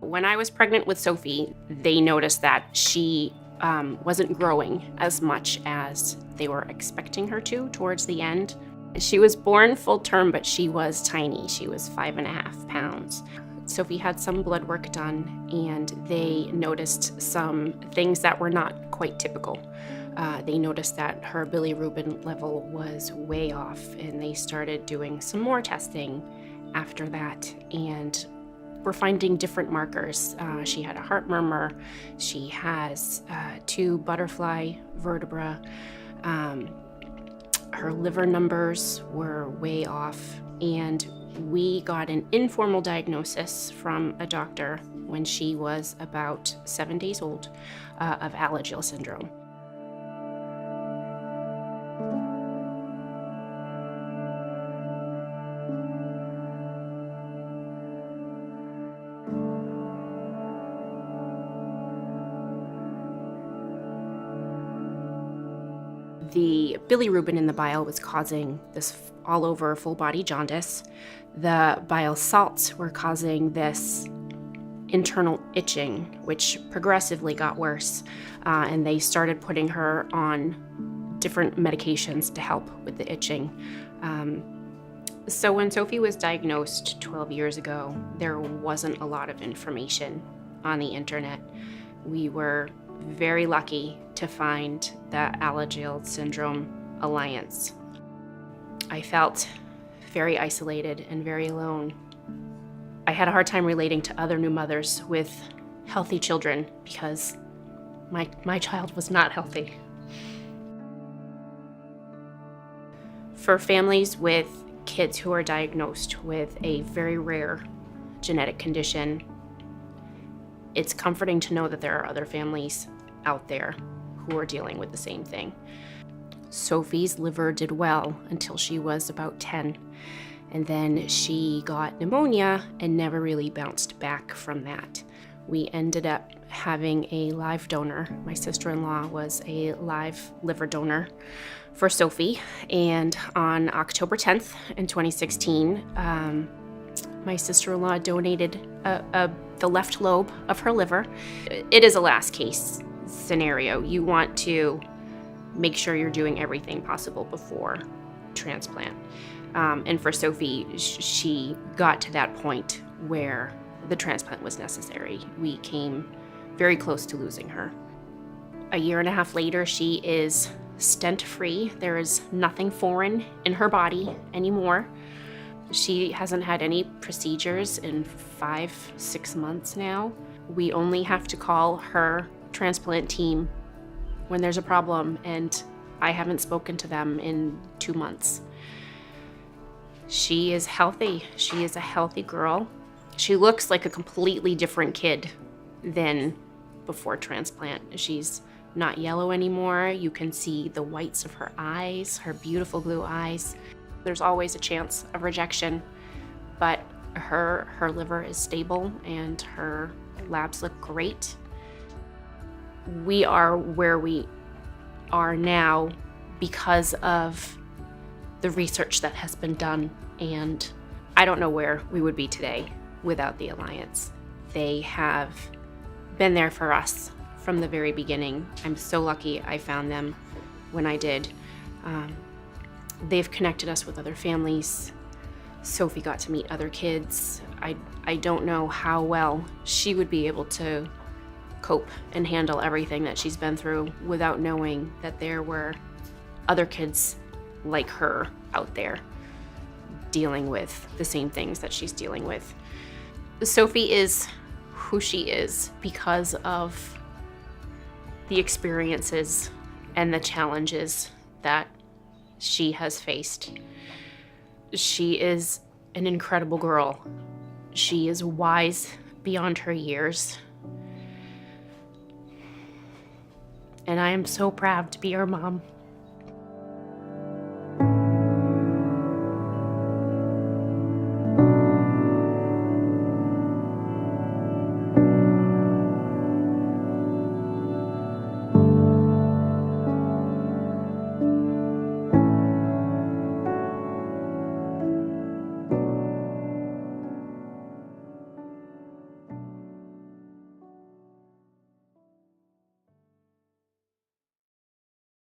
When I was pregnant with Sophie, they noticed that she wasn't growing as much as they were expecting her to towards the end. She was born full term, but she was tiny. She was 5.5 pounds. Sophie had some blood work done, and they noticed some things that were not quite typical. They noticed that her bilirubin level was way off, and they started doing some more testing after that, and we're finding different markers. She had a heart murmur. She has 2 butterfly vertebrae. Her liver numbers were way off, and we got an informal diagnosis from a doctor when she was about 7 days old of Alagille syndrome. The bilirubin in the bile was causing this all over full body jaundice. The bile salts were causing this internal itching, which progressively got worse. And they started putting her on different medications to help with the itching. So when Sophie was diagnosed 12 years ago, there wasn't a lot of information on the internet. We were very lucky to find the Alagille Syndrome Alliance. I felt very isolated and very alone. I had a hard time relating to other new mothers with healthy children because my child was not healthy. For families with kids who are diagnosed with a very rare genetic condition, it's comforting to know that there are other families out there who are dealing with the same thing. Sophie's liver did well until she was about 10, and then she got pneumonia and never really bounced back from that. We ended up having a live donor. My sister-in-law was a live liver donor for Sophie, and on October 10th in 2016, my sister-in-law donated the left lobe of her liver. It is a last case scenario. You want to make sure you're doing everything possible before transplant. And for Sophie, she got to that point where the transplant was necessary. We came very close to losing her. A year and a half later, she is stent-free. There is nothing foreign in her body anymore. She hasn't had any procedures in 5-6 months now. We only have to call her transplant team when there's a problem, and I haven't spoken to them in 2 months. She is healthy. She is a healthy girl. She looks like a completely different kid than before transplant. She's not yellow anymore. You can see the whites of her eyes, her beautiful blue eyes. There's always a chance of rejection, but her liver is stable and her labs look great. We are where we are now because of the research that has been done, and I don't know where we would be today without the Alliance. They have been there for us from the very beginning. I'm so lucky I found them when I did. They've connected us with other families. Sophie got to meet other kids. I don't know how well she would be able to cope and handle everything that she's been through without knowing that there were other kids like her out there dealing with the same things that she's dealing with. Sophie is who she is because of the experiences and the challenges that she has faced. She is an incredible girl. She is wise beyond her years. And I am so proud to be her mom.